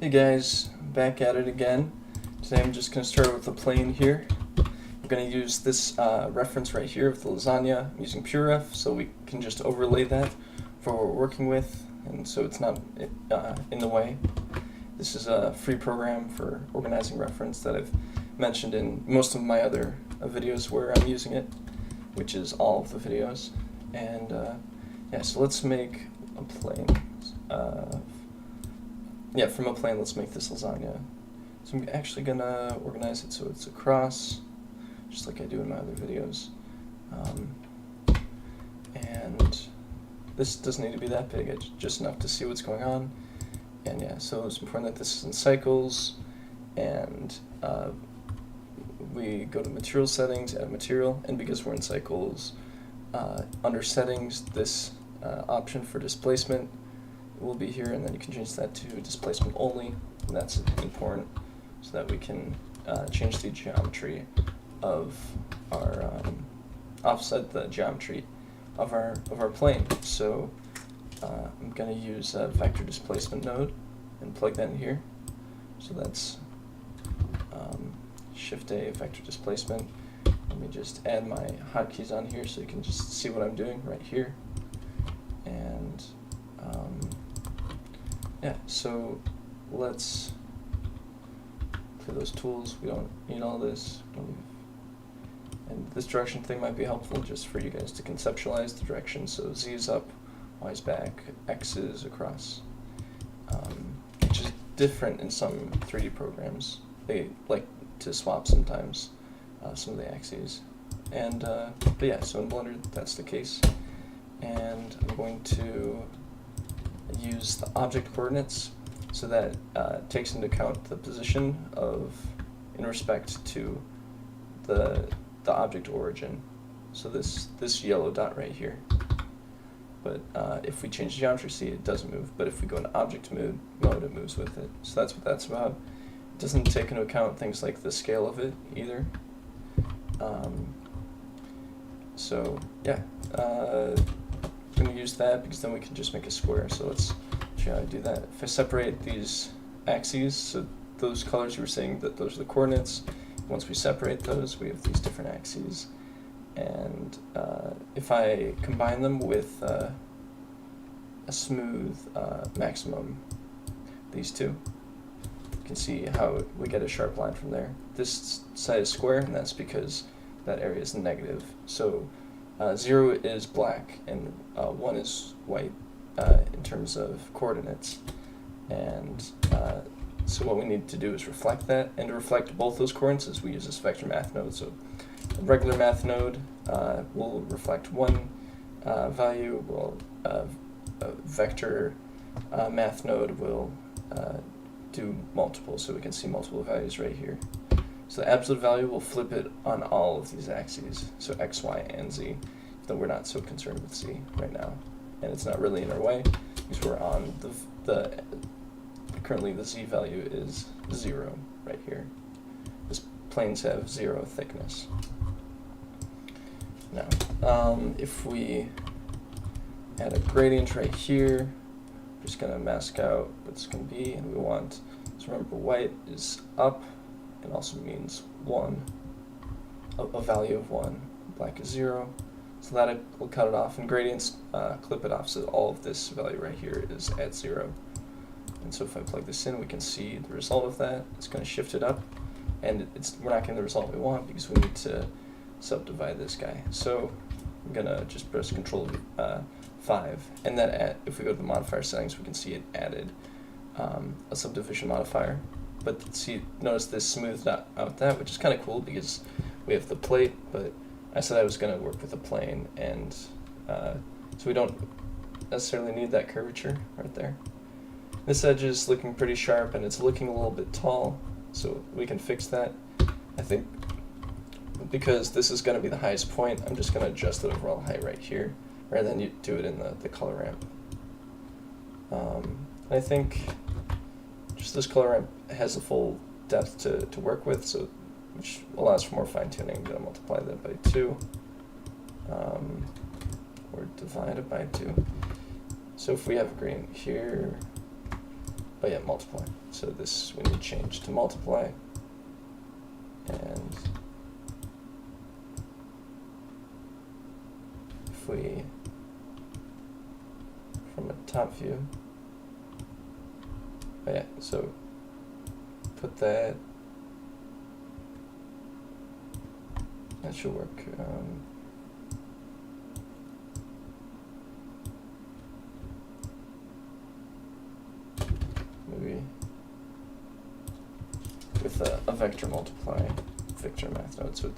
Hey guys, back at it again. Today I'm just going to start with the plane here. I'm going to use this reference right here of the lasagna. I'm using PureRef, so we can just overlay that for what we're working with, and so it's not in the way. This is a free program for organizing reference that I've mentioned in most of my other videos where I'm using it, which is all of the videos. And yeah, so let's make a plane. Yeah, from a plane, let's make this lasagna. So I'm actually gonna organize it so it's across, just like I do in my other videos. And this doesn't need to be that big, it's just enough to see what's going on. And yeah, so it's important that this is in cycles, and we go to material settings, add material, and because we're in cycles, under settings, this option for displacement will be here, and then you can change that to displacement only, and that's important so that we can change the geometry of our offset the geometry of our plane. So I'm going to use a vector displacement node and plug that in here. So that's Shift A vector displacement. Let me just add my hotkeys on here so you can just see what I'm doing right here. And yeah, so let's clear those tools. We don't need all this. And this direction thing might be helpful just for you guys to conceptualize the direction. So Z is up, Y is back, X is across, which is different in some 3D programs. They like to swap sometimes some of the axes. And but yeah, so in Blender that's the case. And I'm going to use the object coordinates, so that takes into account the position in respect to the object origin. So this yellow dot right here. But if we change geometry, see, it doesn't move. But if we go into object mode, it moves with it. So that's what that's about. It doesn't take into account things like the scale of it either. So yeah. I'm going to use that because then we can just make a square. So let's try to do that. If I separate these axes, so those colors you were saying that those are the coordinates, once we separate those we have these different axes. And if I combine them with a smooth maximum, these two, you can see how we get a sharp line from there. This side is square, and that's because that area is negative. So 0 is black and 1 is white in terms of coordinates. And so what we need to do is reflect that, and to reflect both those coordinates we use this vector math node. So a regular math node will reflect one value, while a vector math node will do multiple, so we can see multiple values right here. So the absolute value will flip it on all of these axes, so X, Y, and Z, though we're not so concerned with Z right now. And it's not really in our way, because we're on currently the Z value is 0 right here. These planes have 0 thickness. Now, if we add a gradient right here, we're just going to mask out what it's going to be, and we want, so remember white is up, and also means 1, a value of 1. Black is 0, so that will cut it off, and gradients clip it off, so all of this value right here is at 0. And so if I plug this in, we can see the result of that. It's going to shift it up, and we're not getting the result we want because we need to subdivide this guy. So I'm going to just press Control 5, and then if we go to the modifier settings, we can see it added a subdivision modifier. But see, notice this smoothed out that, which is kind of cool because we have the plate, but I said I was going to work with a plane, and so we don't necessarily need that curvature right there. This edge is looking pretty sharp, and it's looking a little bit tall, so we can fix that. I think because this is going to be the highest point, I'm just going to adjust the overall height right here, rather than you do it in the color ramp. I think just this color ramp has the full depth to work with, so which allows for more fine-tuning. I'm going to multiply that by 2, or divide it by 2. So if we have a gradient here, oh yeah, multiply. So this we need to change to multiply, and if we, from a top view, oh yeah, so put that, that should work. Maybe with a vector multiply, vector math node, so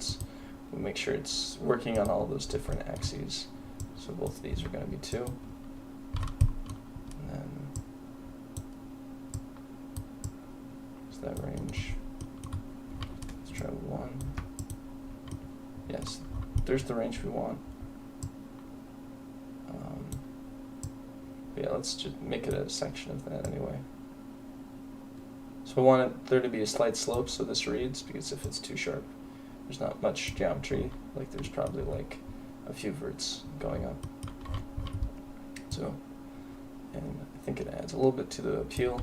we'll make sure it's working on all those different axes. So both of these are going to be 2. And then is that range? Let's try 1. Yes, there's the range we want. Yeah, let's just make it a section of that anyway. So I want there to be a slight slope, so this reads, because if it's too sharp, there's not much geometry. Like there's probably like a few verts going up. So, and I think it adds a little bit to the appeal.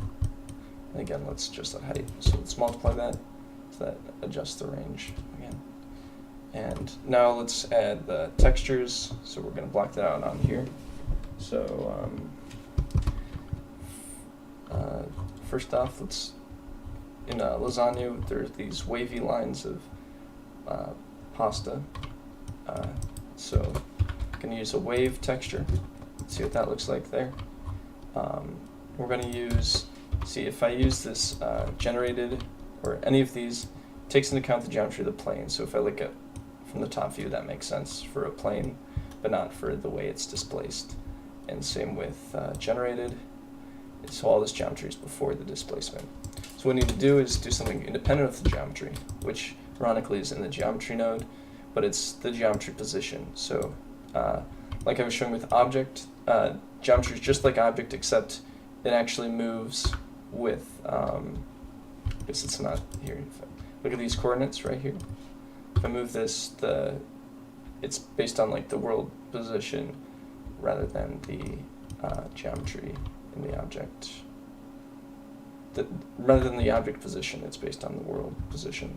And again, let's just the height. So let's multiply that, so that adjusts the range again. And now let's add the textures. So we're going to block that out on here. So first off, let's, in lasagna, there's these wavy lines of pasta. So I'm going to use a wave texture. Let's see what that looks like there. We're going to use, see if I use this generated, or any of these, takes into account the geometry of the plane. So if I look at from the top view, that makes sense for a plane, but not for the way it's displaced. And same with generated. So all this geometry is before the displacement. So what we need to do is do something independent of the geometry, which ironically is in the geometry node, but it's the geometry position. So like I was showing with object, geometry is just like object, except it actually moves with, I guess it's not here. Look at these coordinates right here. If I move this, it's based on like the world position rather than the geometry in the object. Rather than the object position, it's based on the world position.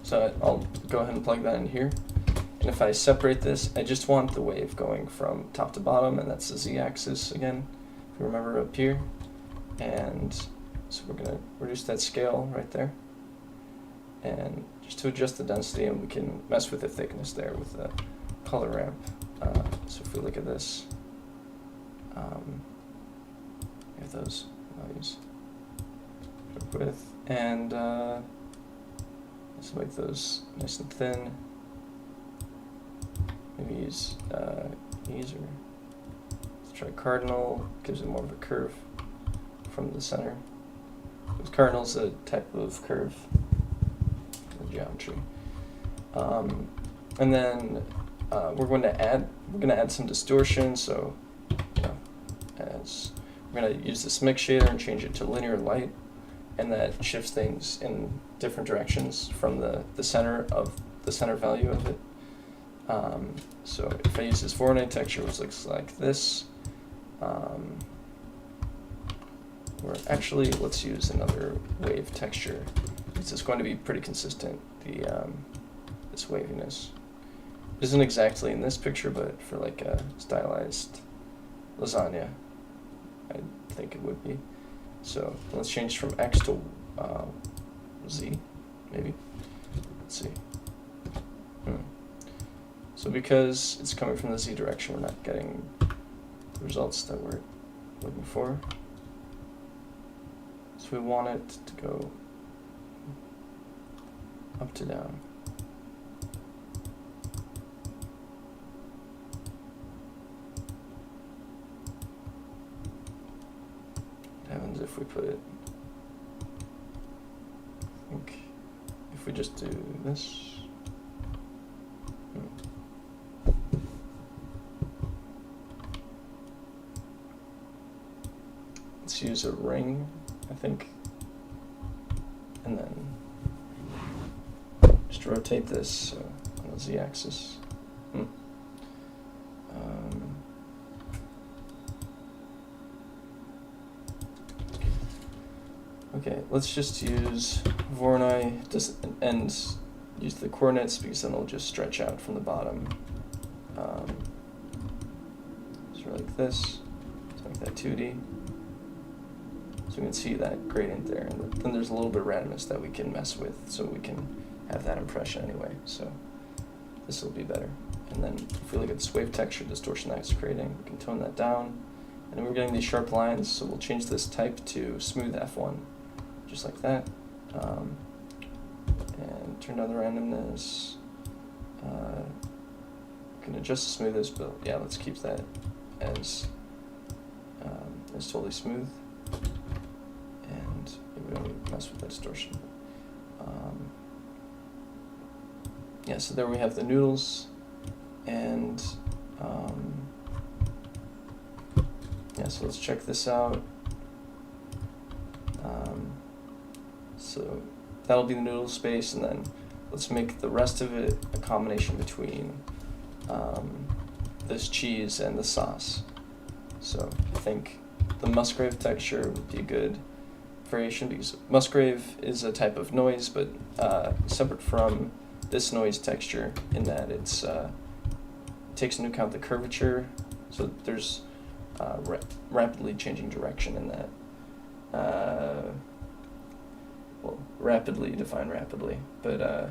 So I'll go ahead and plug that in here. And if I separate this, I just want the wave going from top to bottom, and that's the z-axis again, if you remember up here. And so we're going to reduce that scale right there. And just to adjust the density, and we can mess with the thickness there with the color ramp. So if we look at this, we have those values. Width, and let's make those nice and thin. Maybe use ease, or let's try cardinal. Gives it more of a curve from the center. Because cardinal's a type of curve in geometry. And then we're going to add some distortion. So as we're going to use this mix shader and change it to linear light, and that shifts things in different directions from the center value of it. So if I use this Voronoi texture, which looks like this, or actually let's use another wave texture. It's going to be pretty consistent, this waviness. It isn't exactly in this picture, but for like a stylized lasagna, I think it would be. So let's change from X to Z, maybe. Let's see. So because it's coming from the Z direction, we're not getting the results that we're looking for. So we want it to go up to down. What happens if we put it, I think, if we just do this? Let's use a ring, I think, and then just rotate this on the z-axis. Okay, let's just use Voronoi and use the coordinates because then it'll just stretch out from the bottom. So like this, so like that 2D. So we can see that gradient there, and then there's a little bit of randomness that we can mess with, so we can have that impression anyway. So this will be better. And then if we look at this wave texture distortion that it's creating, we can tone that down. And then we're getting these sharp lines, so we'll change this type to smooth F1, just like that. And turn down the randomness. We can adjust the smoothness, but yeah, let's keep that as totally smooth. And we don't need to mess with that distortion. Yeah, so there we have the noodles, and yeah, so let's check this out. So that'll be the noodle space, and then let's make the rest of it a combination between this cheese and the sauce. So I think the Musgrave texture would be a good variation, because Musgrave is a type of noise, but separate from this noise texture in that it's takes into account the curvature, so there's rapidly changing direction in that. Well, rapidly, define rapidly, but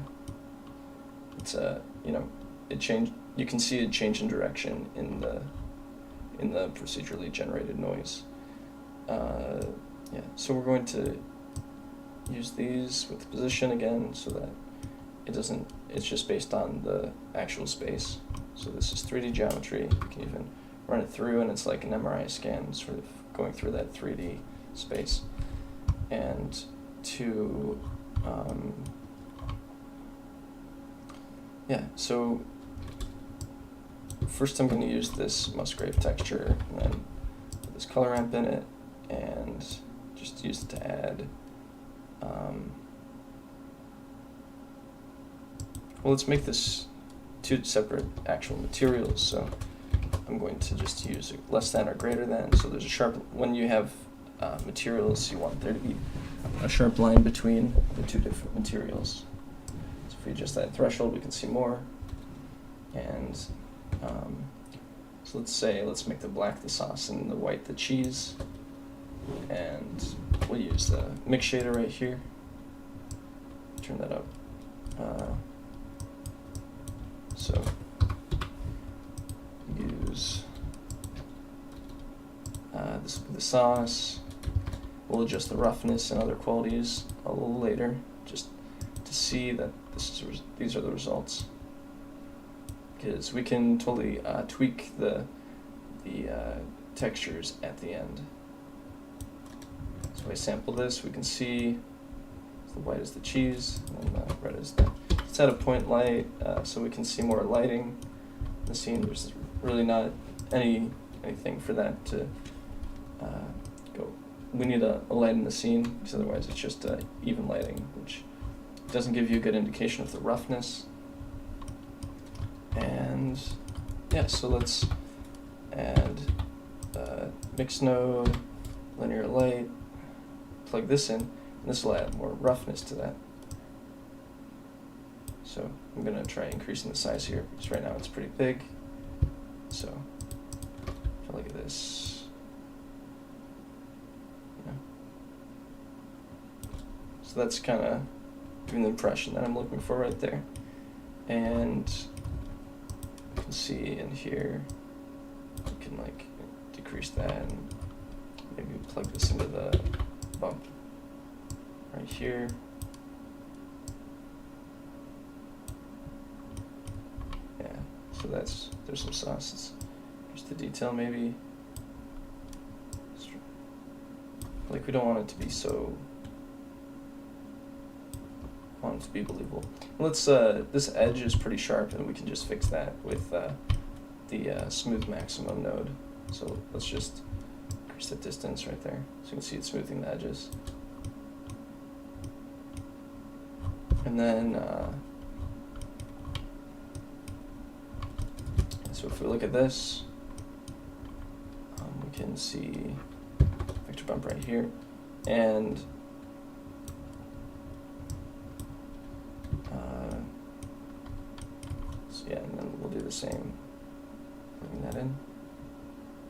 it's it changed. You can see a change in direction in the procedurally generated noise. Yeah, so we're going to use these with the position again, so that it's just based on the actual space. So this is 3D geometry. You can even run it through, and it's like an MRI scan, sort of going through that 3D space. And to, yeah, so first I'm going to use this Musgrave texture, and then put this color ramp in it, and just use it to add, well, let's make this two separate actual materials. So I'm going to just use less than or greater than. So there's a sharp, when you have materials, you want there to be a sharp line between the two different materials. So if we adjust that threshold, we can see more. And so let's make the black the sauce and the white the cheese. And we'll use the mix shader right here. Turn that up. So use this will be the sauce. We'll adjust the roughness and other qualities a little later, just to see that these are the results. Because we can totally tweak the textures at the end. So I sample this, we can see the white is the cheese, and the red is the. It's at a point light, so we can see more lighting in the scene. There's really not anything for that to go. We need a light in the scene, because otherwise it's just even lighting, which doesn't give you a good indication of the roughness. And yeah, so let's add mix node, linear light, plug this in, and this will add more roughness to that. So I'm going to try increasing the size here, because right now it's pretty big. So if I look at this, so that's kind of giving the impression that I'm looking for right there. And you can see in here, we can like decrease that and maybe plug this into the bump right here. Yeah, so there's some sauce. Just the detail maybe. Like, we don't want it to be so, want it to be believable. Let's, this edge is pretty sharp, and we can just fix that with the smooth maximum node. So let's just increase the distance right there, so you can see it smoothing the edges. And then, so if we look at this, we can see vector bump right here, and same. Bring that in.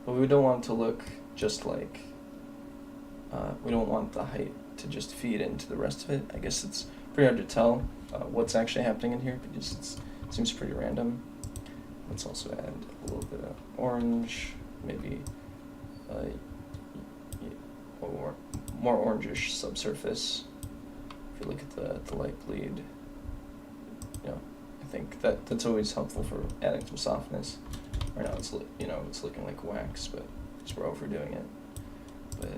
But we don't want it to look just like, we don't want the height to just feed into the rest of it. I guess it's pretty hard to tell what's actually happening in here because it seems pretty random. Let's also add a little bit of orange, maybe more orangish subsurface. If you look at the light bleed, you know, I think that's always helpful for adding some softness. Right now it's looking like wax, but because we're overdoing it. But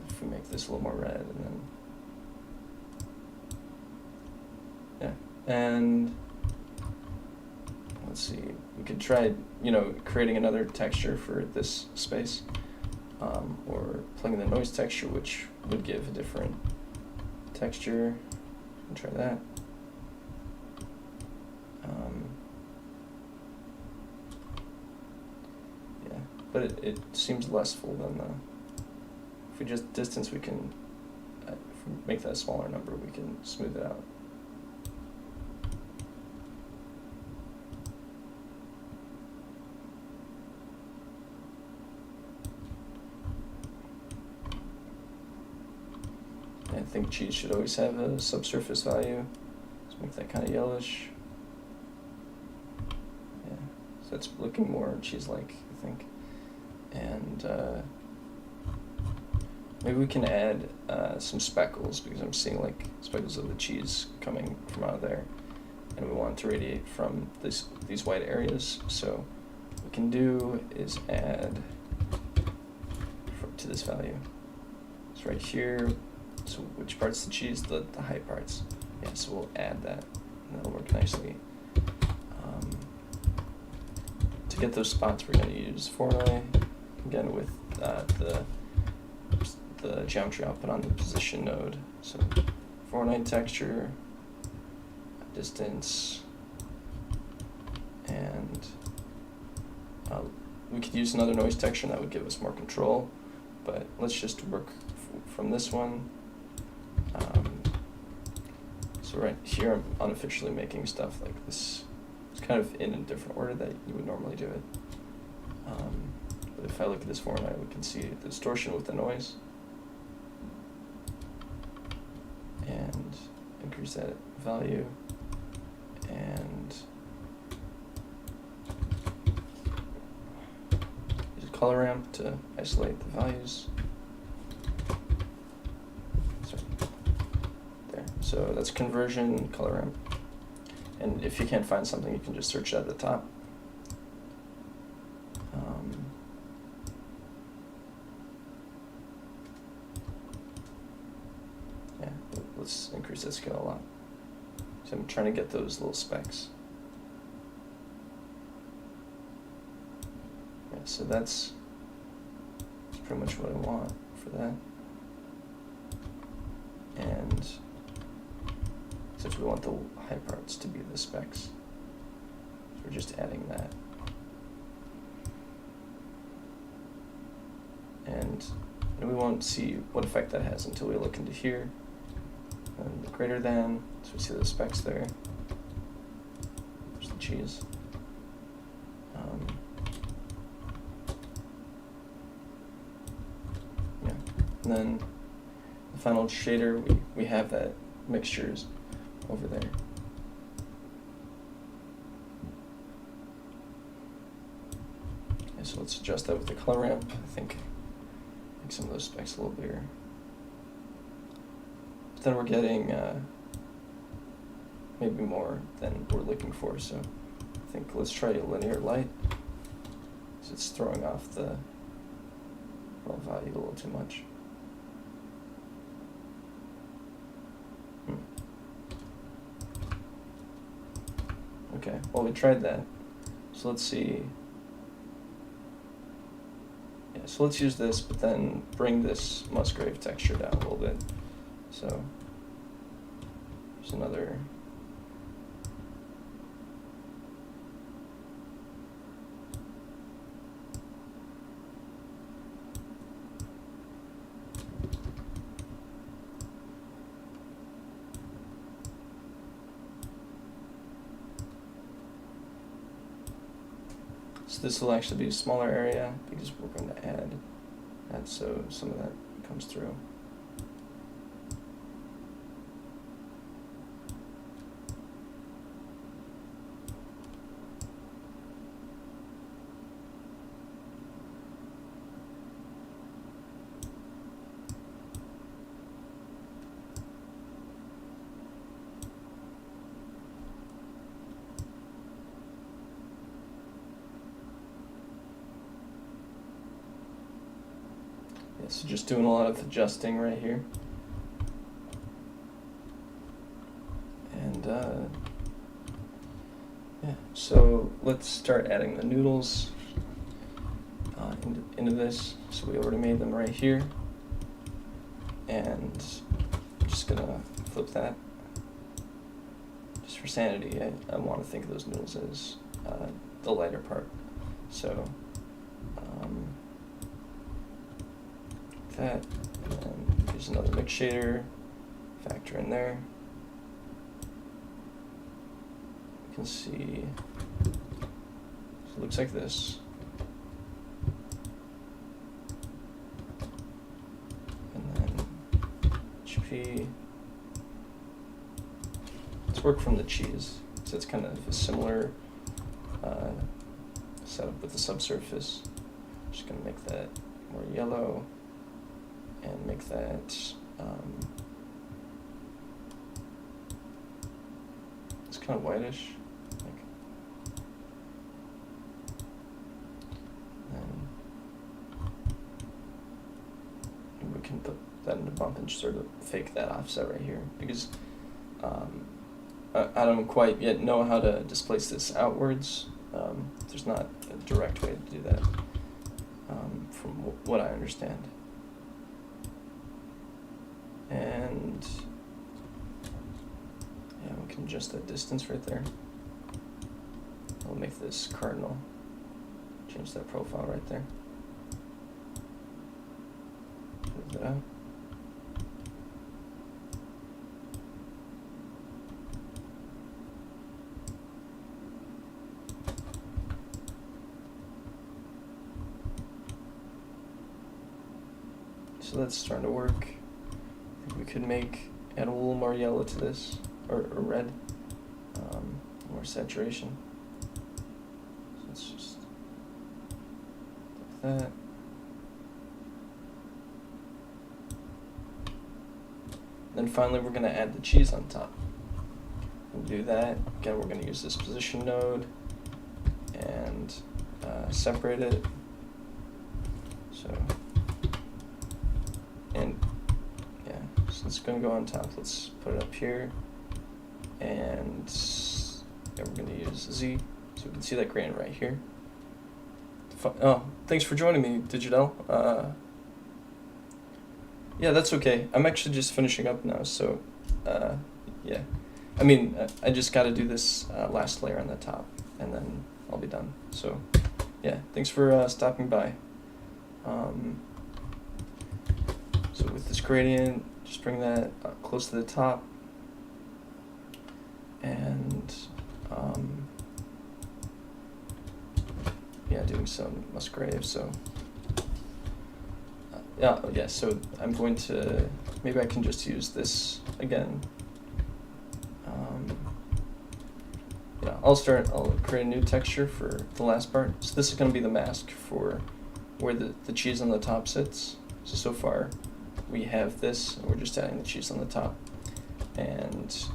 if we make this a little more red, and then and let's see, we could try creating another texture for this space, or playing the noise texture, which would give a different texture. Try that. Yeah, but it seems less full than the. If we just distance, we can. If we make that a smaller number, we can smooth it out. I think cheese should always have a subsurface value. Let's make that kind of yellowish. Yeah, so that's looking more cheese-like, I think. And maybe we can add some speckles, because I'm seeing like speckles of the cheese coming from out of there, and we want it to radiate from these white areas. So what we can do is add to this value. It's right here. So which part's the cheese? The high parts. Yeah, so we'll add that, and that'll work nicely. To get those spots, we're going to use Fournai, again with the geometry output on the position node. So Fournai texture, distance, and we could use another noise texture, and that would give us more control. But let's just work from this one. So right here, I'm unofficially making stuff like this. It's kind of in a different order that you would normally do it. But if I look at this format, we can see the distortion with the noise. And increase that value. And use a color ramp to isolate the values. So that's conversion, color ramp. And if you can't find something, you can just search it at the top. Yeah, let's increase that scale a lot. So I'm trying to get those little specks. Yeah, so that's pretty much what I want for that. And since we want the high parts to be the specks, so we're just adding that. And we won't see what effect that has until we look into here. And the greater than, so we see the specks there. There's the cheese. Yeah, and then the final shader, we have that mixtures over there. Okay, so let's adjust that with the color ramp. I think make some of those specks a little bigger. But then we're getting maybe more than we're looking for, so I think let's try a linear light, because it's throwing off the raw value a little too much. Okay, well, we tried that. So let's see. Yeah, so let's use this, but then bring this Musgrave texture down a little bit. So there's another. So this will actually be a smaller area because we're going to add that so some of that comes through. So just doing a lot of adjusting right here. And yeah, so let's start adding the noodles into this. So we already made them right here. And I'm just gonna flip that. Just for sanity, I want to think of those noodles as the lighter part. So that, and then use another mix shader, factor in there. You can see, so it looks like this. And then HP, let's work from the cheese. So it's kind of a similar setup with the subsurface. Just gonna make that more yellow. And make that it's kind of whitish, like. And we can put that in a bump and sort of fake that offset right here because I don't quite yet know how to displace this outwards. There's not a direct way to do that from what I understand. And yeah, we can adjust that distance right there. I'll make this cardinal. Change that profile right there. Move that out. So that's starting to work. We could add a little more yellow to this, or red, more saturation. So let's just like that. Then finally we're going to add the cheese on top. We'll do that. Again, we're going to use this position node and separate it. So, and so it's going to go on top. Let's put it up here. And yeah, we're going to use Z. So we can see that grain right here. Oh, thanks for joining me, Digital. Yeah, that's okay. I'm actually just finishing up now, so yeah. I mean, I just got to do this last layer on the top, and then I'll be done. So yeah, thanks for stopping by. So with this gradient, just bring that close to the top, and yeah, doing some Musgrave. So yeah. So I'm going to, maybe I can just use this again. Yeah, I'll create a new texture for the last part. So this is going to be the mask for where the cheese on the top sits. So far we have this, and we're just adding the cheese on the top. And so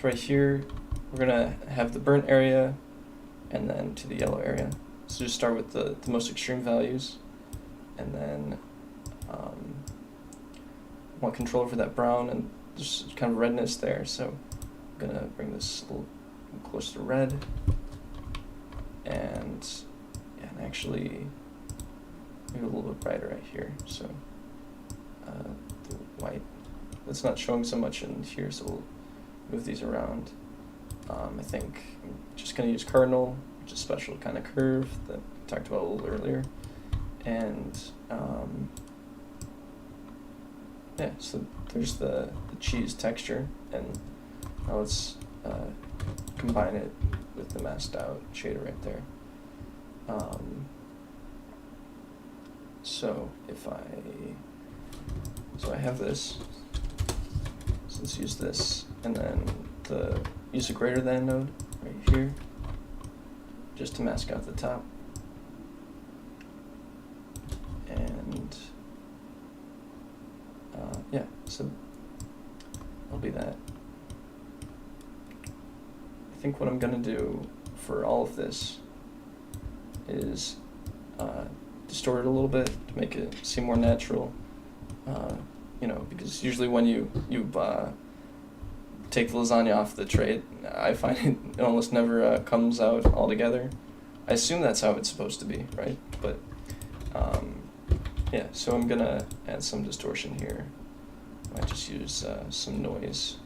right here, we're gonna have the burnt area, and then to the yellow area. So just start with the most extreme values, and then want control over that brown, and there's kind of redness there. So I'm gonna bring this a little closer to red, and yeah, and actually maybe a little bit brighter right here. So the white, that's not showing so much in here, so we'll move these around. I think I'm just going to use cardinal, which is a special kind of curve that we talked about a little earlier. And yeah, so there's the cheese texture, and now let's combine it with the masked out shader right there. So I have this, so let's use this, and then use a greater than node right here, just to mask out the top. And yeah, so I'll be that. I think what I'm gonna do for all of this is distort it a little bit to make it seem more natural. You know, because usually when you take the lasagna off the tray, I find it almost never comes out all together. I assume that's how it's supposed to be, right? But yeah, so I'm gonna add some distortion here. I might just use some noise.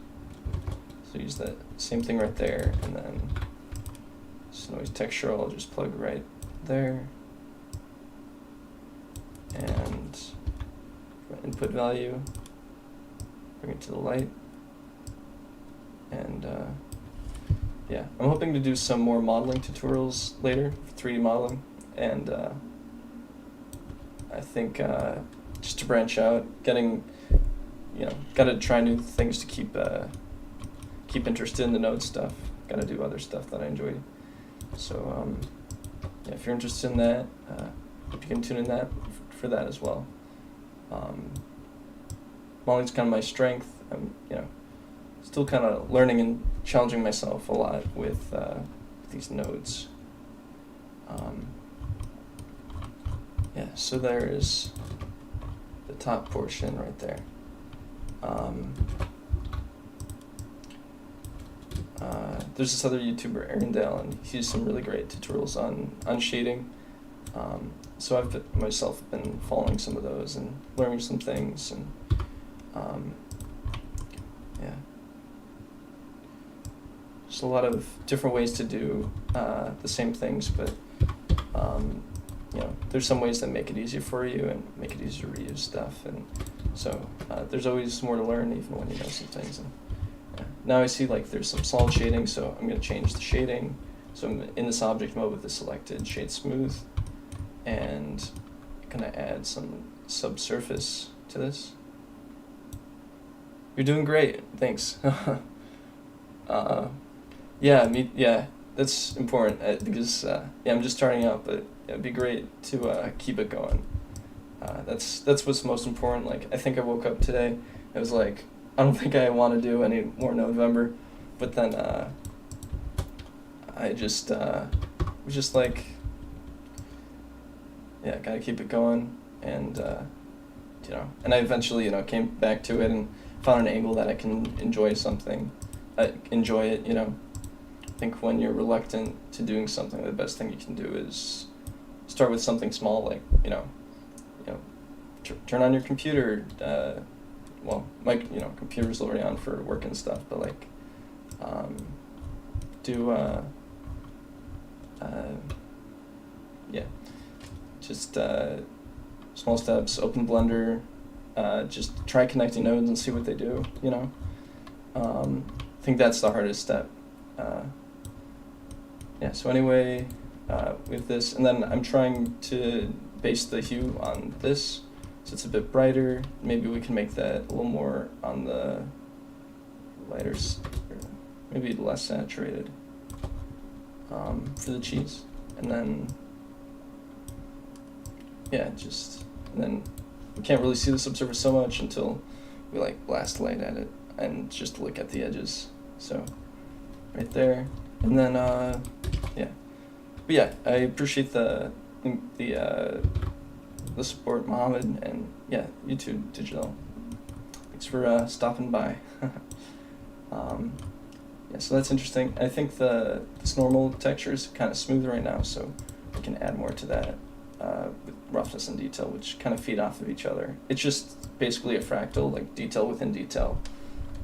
So use that same thing right there, and then this noise textural I'll just plug right there. And for input value, bring it to the light. And yeah, I'm hoping to do some more modeling tutorials later, 3D modeling, and I think just to branch out, gotta try new things to keep interested in the node stuff. Gotta do other stuff that I enjoy. So yeah, if you're interested in that, hope you can tune in for that as well. Modeling's kind of my strength. I'm still kind of learning and challenging myself a lot with these nodes. Yeah, so there's the top portion right there. There's this other YouTuber, Arendelle, and he has some really great tutorials on shading. So I've myself been following some of those and learning some things, and yeah, just a lot of different ways to do the same things, but there's some ways that make it easier for you and make it easier to reuse stuff, and so there's always more to learn even when you know some things. And yeah. Now I see like there's some solid shading, so I'm going to change the shading. So I'm in this object mode with the selected shade smooth, and I'm going to add some subsurface to this. You're doing great, thanks. Yeah, that's important because yeah, I'm just starting out, but it'd be great to keep it going. That's what's most important. Like, I think I woke up today, it was like, I don't think I want to do any more Nodevember, but then I just was just like, yeah, gotta keep it going, and and I eventually came back to it and found an angle that I can enjoy something, enjoy it. I think when you're reluctant to doing something, the best thing you can do is start with something small, like turn on your computer. Well, my computer's already on for work and stuff, but like do yeah, just small steps. Open Blender, just try connecting nodes and see what they do. I think that's the hardest step. Yeah, so anyway, with this, and then I'm trying to base the hue on this, so it's a bit brighter. Maybe we can make that a little more on the lighter, maybe less saturated for the cheese. And then, yeah, and then we can't really see the subsurface so much until we like blast light at it and just look at the edges. So right there, and then yeah, but yeah, I appreciate the support, Mohammed, and yeah, YouTube Digital. Thanks for stopping by. Yeah, so that's interesting. I think this normal texture is kind of smooth right now, so we can add more to that with roughness and detail, which kind of feed off of each other. It's just basically a fractal, like detail within detail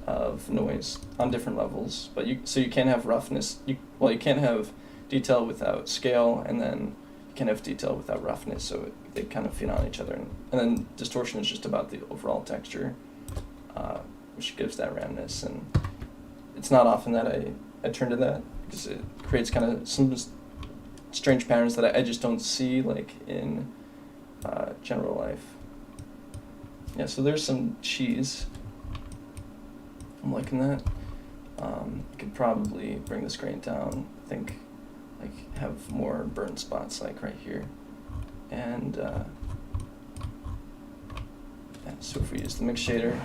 of noise on different levels. But you can't have roughness. You can't have detail without scale, and then you can't have detail without roughness. So they kind of feed on each other, and then distortion is just about the overall texture, which gives that roundness. And it's not often that I turn to that because it creates kind of some strange patterns that I just don't see like in general life. Yeah, so there's some cheese. I'm liking that. Could probably bring this grain down. I think like have more burnt spots like right here. And yeah, so if we use the mix shader,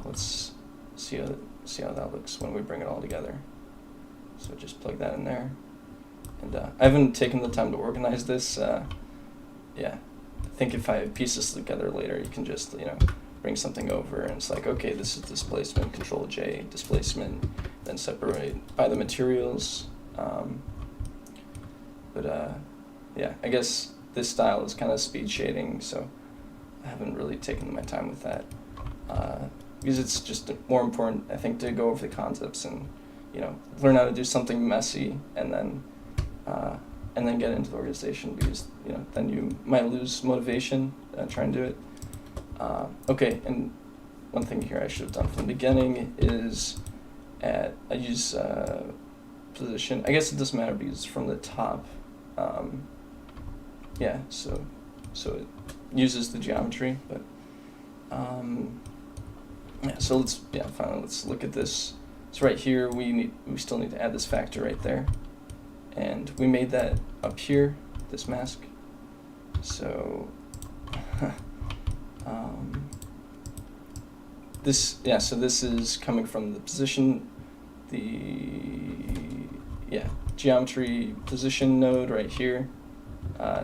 let's see how that looks when we bring it all together. So just plug that in there. And I haven't taken the time to organize this. Yeah, I think if I piece this together later, you can just, bring something over and it's like, okay, this is displacement, Control J, displacement, then separate by the materials. Yeah, I guess this style is kind of speed shading, so I haven't really taken my time with that. Because it's just more important, I think, to go over the concepts and, learn how to do something messy and then get into the organization, because, then you might lose motivation trying to do it. Okay, and one thing here I should have done from the beginning is I use position. I guess it doesn't matter because it's from the top. Yeah, so it uses the geometry, but yeah. So finally let's look at this. So right here we still need to add this factor right there, and we made that up here, this mask. So so this is coming from the position, geometry position node right here.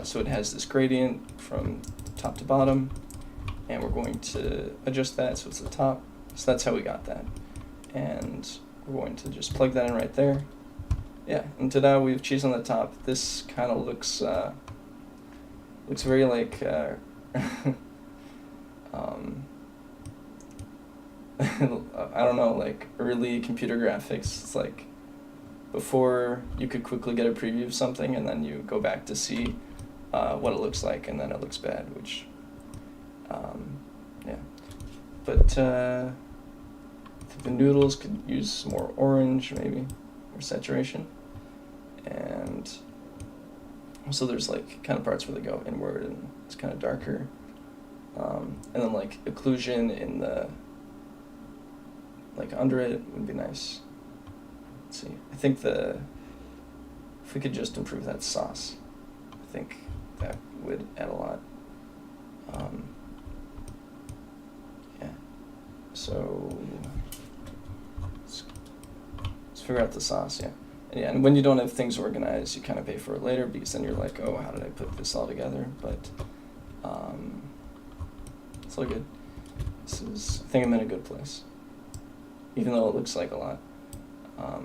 So it has this gradient from top to bottom, and we're going to adjust that so it's the top. So that's how we got that. And we're going to just plug that in right there. Yeah, and ta-da, we have cheese on the top. This kind of looks very like I don't know, like early computer graphics. It's like before you could quickly get a preview of something and then you go back to see what it looks like, and then it looks bad, which yeah. But I think the noodles could use some more orange, maybe, or saturation. And also there's like kind of parts where they go inward and it's kind of darker. And then like occlusion in the, like under it would be nice. Let's see, I think if we could just improve that sauce, I think that would add a lot. Yeah, so let's figure out the sauce, yeah. And when you don't have things organized, you kind of pay for it later, because then you're like, oh, how did I put this all together? But it's all good. I think I'm in a good place. Even though it looks like a lot. I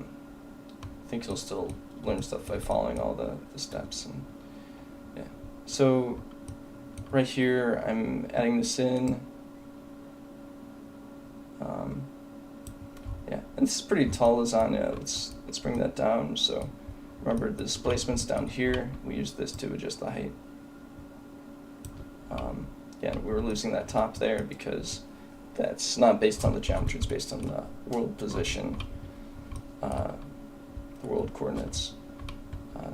think you'll still learn stuff by following all the steps. And yeah. So right here, I'm adding this in. Yeah, and this is pretty tall lasagna. Let's bring that down. So remember, the displacement's down here. We use this to adjust the height. Yeah, we were losing that top there because that's not based on the geometry. It's based on the world position, the world coordinates.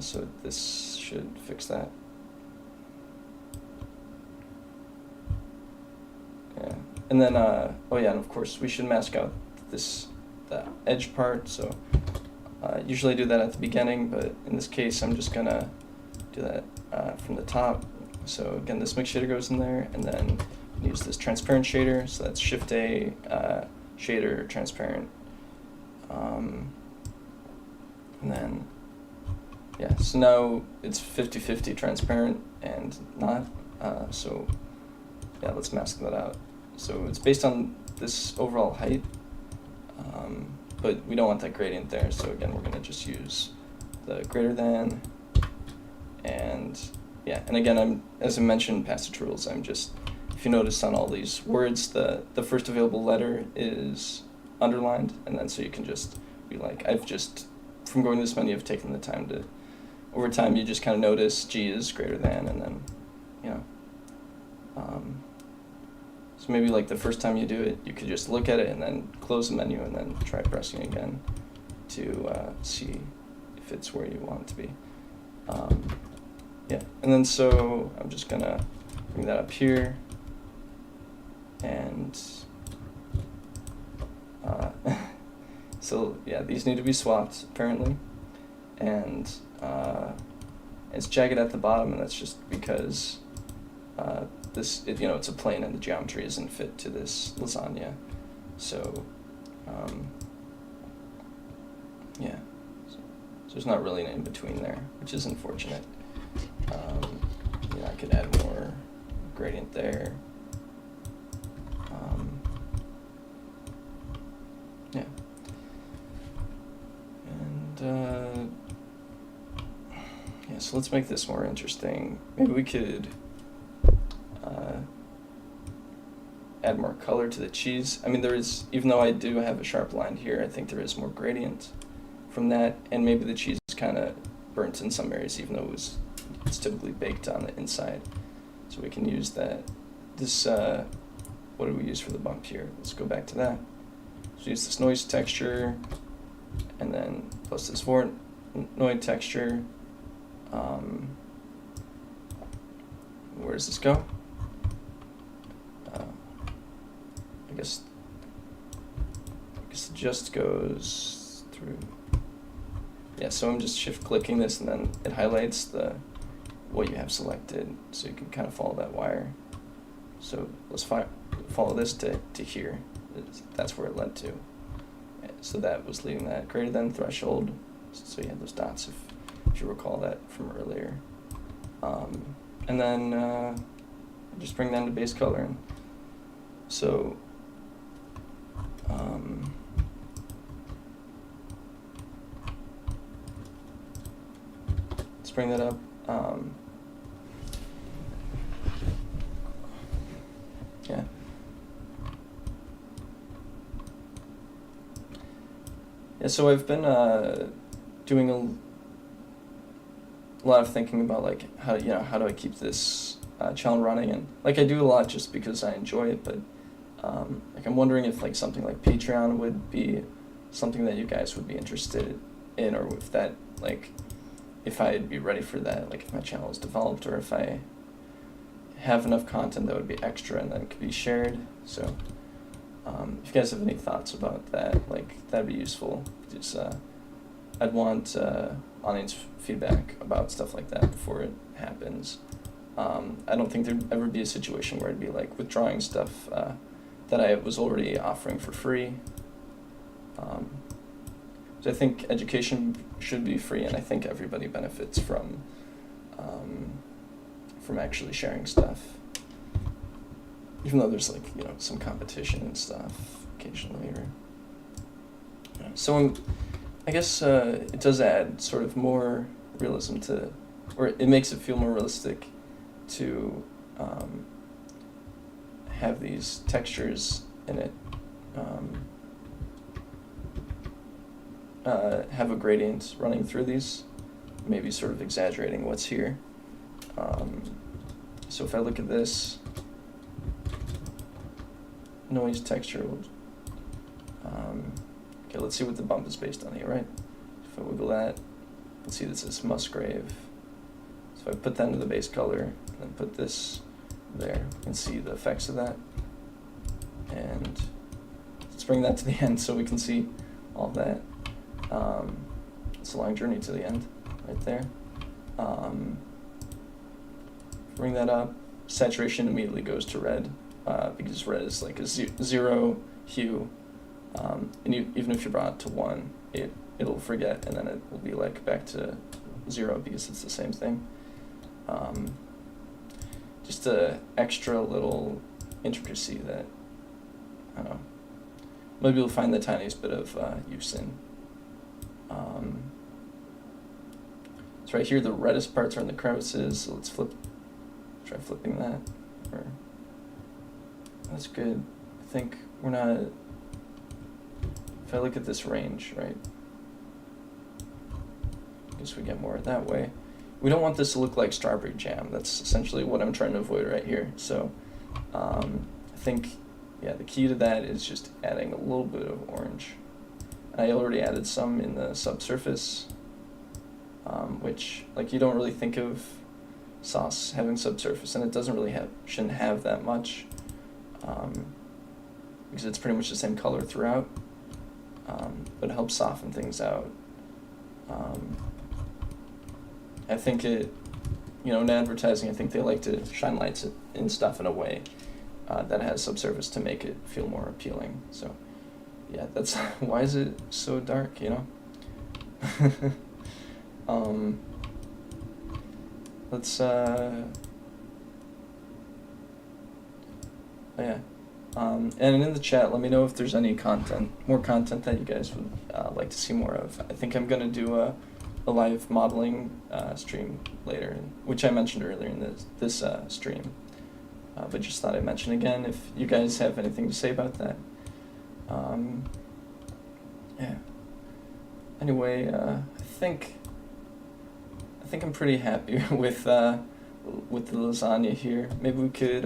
So this should fix that. Yeah, and then oh yeah, and of course we should mask out the edge part. So usually I do that at the beginning, but in this case I'm just gonna do that from the top. So again, this mix shader goes in there, and then use this transparent shader. So that's Shift A, shader, transparent. And then, yeah, so now it's 50-50 transparent and not. So yeah, let's mask that out. So it's based on this overall height, but we don't want that gradient there. So again, we're gonna just use the greater than, and yeah, and again, as I mentioned in past tutorials, if you notice on all these words, the first available letter is underlined, and then so you can just be like, from going this many, I've taken the time to, over time, you just kind of notice G is greater than, and then, so maybe like the first time you do it, you could just look at it and then close the menu and then try pressing again. to see if it's where you want it to be. Yeah, and then so I'm just gonna bring that up here, and so yeah, these need to be swapped apparently, and it's jagged at the bottom, and that's just because it's a plane and the geometry isn't fit to this lasagna. So yeah, so there's not really an in-between there, which is unfortunate. I could add more gradient there. Yeah. And yeah, so let's make this more interesting. Maybe we could add more color to the cheese. I mean, there is, even though I do have a sharp line here, I think there is more gradient from that, and maybe the cheese is kind of burnt in some areas, even though it's typically baked on the inside. So we can use that. This, what do we use for the bump here? Let's go back to that. So use this noise texture, and then plus this void texture. Where does this go? I guess it just goes through. Yeah, so I'm just shift clicking this, and then it highlights what you have selected, so you can kind of follow that wire. So let's follow this to here. That's where it led to. So that was leading that greater than threshold. So you had those dots, if you recall that from earlier. And then just bring that into base color. And so let's bring that up. Yeah. Yeah, so I've been doing a lot of thinking about like how do I keep this channel running, and like I do a lot just because I enjoy it, but like I'm wondering if like something like Patreon would be something that you guys would be interested in, or if that if I'd be ready for that, like if my channel is developed, or if I have enough content that would be extra and then could be shared. So if you guys have any thoughts about that, like that'd be useful. Just I'd want audience feedback about stuff like that before it happens. I don't think there'd ever be a situation where I'd be like withdrawing stuff that I was already offering for free. So I think education should be free, and I think everybody benefits from actually sharing stuff. Even though there's some competition and stuff occasionally, or so I guess it does add sort of more realism to, or it makes it feel more realistic to have these textures in it, have a gradient running through these, maybe sort of exaggerating what's here. So if I look at this noise texture, okay, let's see what the bump is based on here, right? If I wiggle that, let's see, this is Musgrave. So if I put that into the base color, and then put this there, you can see the effects of that. And let's bring that to the end so we can see all that. It's a long journey to the end, right there. Bring that up. Saturation immediately goes to red, because red is like a zero hue. And even if you brought it to 1, it'll forget, and then it will be like back to 0 because it's the same thing. Just a extra little intricacy that, I don't know, maybe you'll find the tiniest bit of use in. So right here, the reddest parts are in the crevices, so let's try flipping that. That's good. I think we're not, if I look at this range, right, I guess we get more that way. We don't want this to look like strawberry jam. That's essentially what I'm trying to avoid right here. So I think, yeah, the key to that is just adding a little bit of orange. I already added some in the subsurface, which, like, you don't really think of sauce having subsurface, and it doesn't really shouldn't have that much, because it's pretty much the same color throughout, but it helps soften things out. I think in advertising, I think they like to shine lights in stuff in a way that has subsurface to make it feel more appealing. So, yeah, that's why is it so dark, Let's, yeah. And in the chat, let me know if there's any more content that you guys would like to see more of. I think I'm going to do a live modeling stream later, which I mentioned earlier in this stream. But just thought I'd mention again if you guys have anything to say about that. Yeah. Anyway, I think I'm pretty happy with the lasagna here. Maybe we could,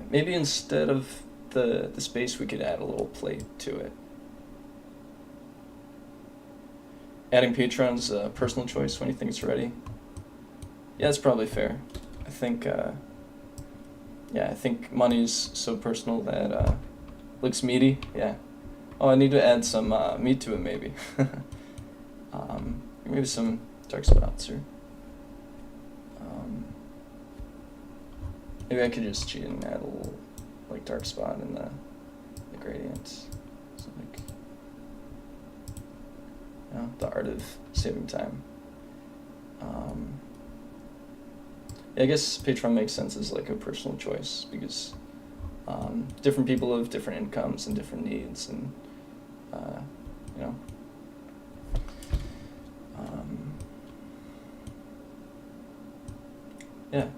maybe instead of the space, we could add a little plate to it. Adding Patreon's a personal choice when you think it's ready. Yeah, that's probably fair. I think, I think money's so personal that looks meaty. Yeah. Oh, I need to add some meat to it, maybe. Maybe some dark spots or maybe I could just cheat and add a little dark spot in the gradient. So the art of saving time. I guess Patreon makes sense as a personal choice because different people have different incomes and different needs, and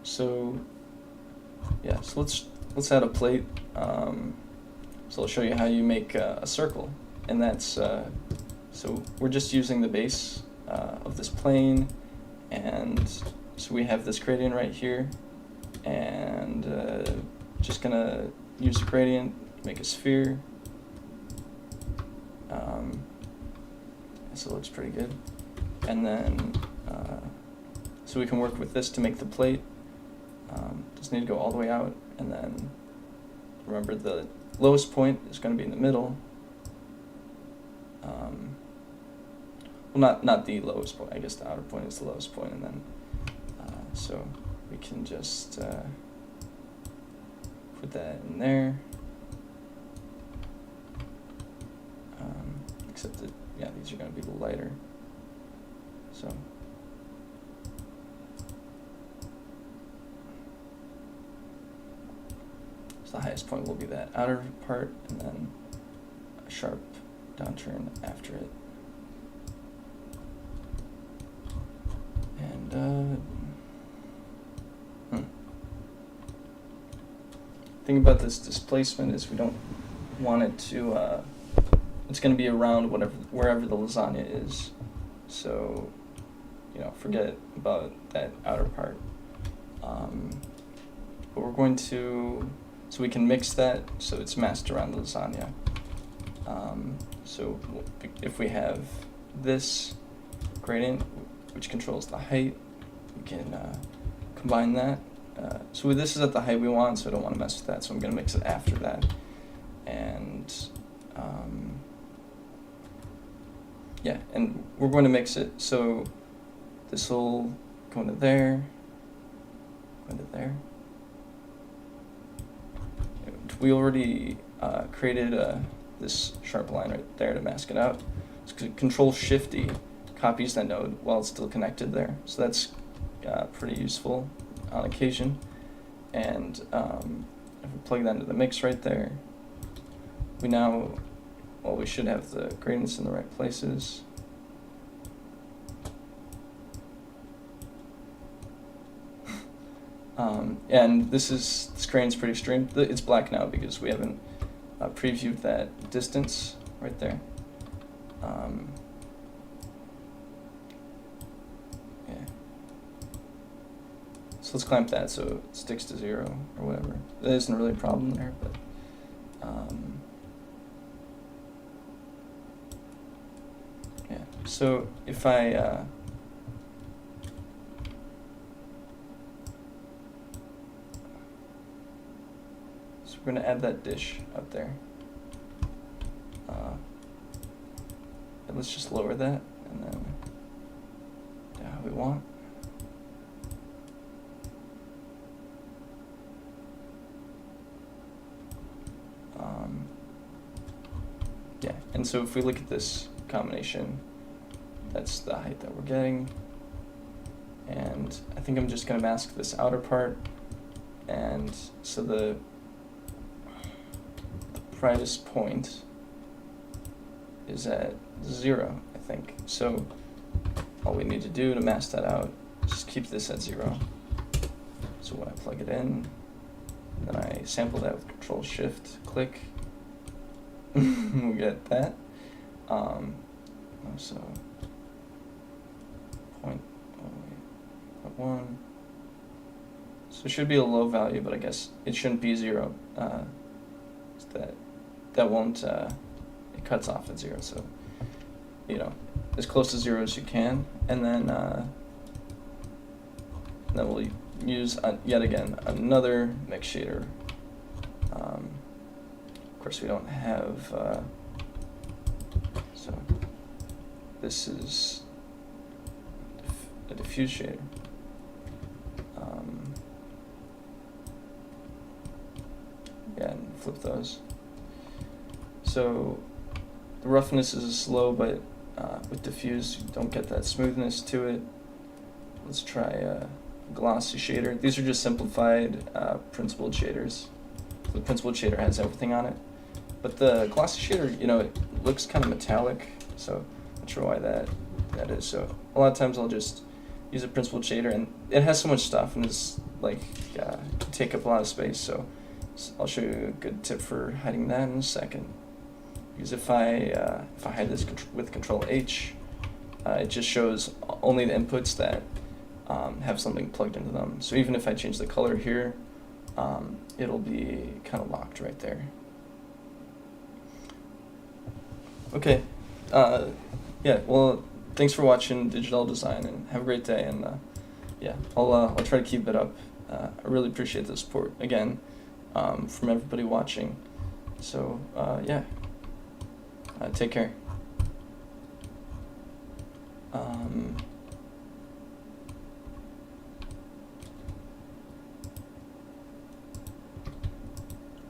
so let's add a plate. So I'll show you how you make a circle, and that's so we're just using the base of this plane, and so we have this gradient right here, and just gonna use a gradient, make a sphere. So it looks pretty good, and then so we can work with this to make the plate. Just need to go all the way out, and then remember the lowest point is going to be in the middle. Well, not the lowest point. I guess the outer point is the lowest point, and then so we can just put that in there. Except that these are going to be a little lighter. So. The highest point will be that outer part, and then a sharp downturn after it. And thing about this displacement is we don't want it to. It's going to be around wherever the lasagna is, so forget about that outer part. But we're going to. So we can mix that so it's masked around the lasagna. So if we have this gradient, which controls the height, we can combine that. So this is at the height we want, so I don't want to mess with that, so I'm going to mix it after that. And and we're going to mix it, so this will go into there, go into there. We already created this sharp line right there to mask it out. So Control-Shift-D copies that node while it's still connected there. So that's pretty useful on occasion. And if we plug that into the mix right there, we should have the gradients in the right places. And this gradient's pretty extreme. It's black now because we haven't previewed that distance right there. So let's clamp that so it sticks to 0 or whatever. That isn't really a problem there, but So if I so we're gonna add that dish up there. And let's just lower that and then how we want. Yeah, and so if we look at this combination, that's the height that we're getting. And I think I'm just going to mask this outer part. And so the brightest point is at 0, I think. So all we need to do to mask that out is just keep this at 0. So when I plug it in, then I sample that with Control-Shift-Click. We get that. So 0.1. So it should be a low value, but I guess it shouldn't be 0. That won't. It cuts off at 0. So as close to 0 as you can, and then we'll use yet again another mix shader. Of course, we don't have. So this is a diffuse shader. Yeah, and flip those. So the roughness is low, but with diffuse, you don't get that smoothness to it. Let's try a glossy shader. These are just simplified principled shaders. The principled shader has everything on it, but the glossy shader, it looks kind of metallic, so I'm not sure why that is. So a lot of times I'll just use a principled shader, and it has so much stuff, and it's like take up a lot of space. So I'll show you a good tip for hiding that in a second. Because if I hide this with Control H, it just shows only the inputs that have something plugged into them. So even if I change the color here, it'll be kind of locked right there. Okay. Yeah. Well, thanks for watching Digital Design, and have a great day. And yeah, I'll try to keep it up. I really appreciate the support again from everybody watching. So yeah. Take care.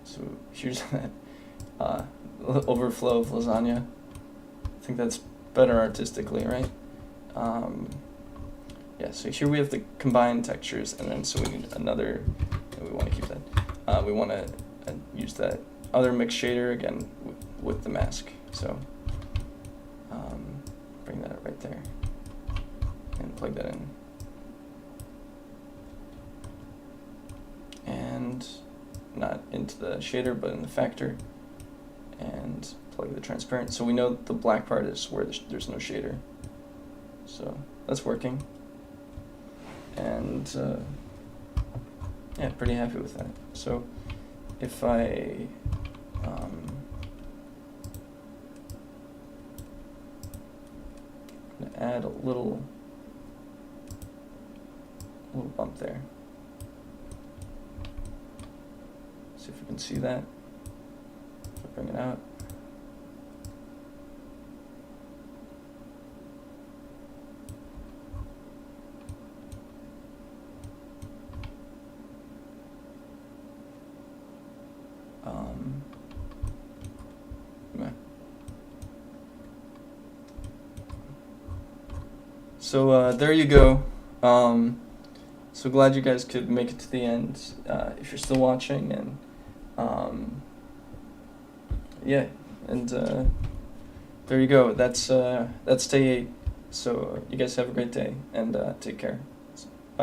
So here's that overflow of lasagna. I think that's better artistically, right? Yeah, so here we have the combined textures, and then so we need another, and we want to keep that. We want to use that other mix shader again with the mask. So bring that up right there and plug that in. And not into the shader, but in the factor, and plug the transparent. So we know the black part is where there's no shader. So that's working. And yeah, pretty happy with that. So if I add a little bump there. See if you can see that. If I bring it out. So there you go. So glad you guys could make it to the end. If you're still watching, and yeah, and there you go. That's day 8. So you guys have a great day, and take care.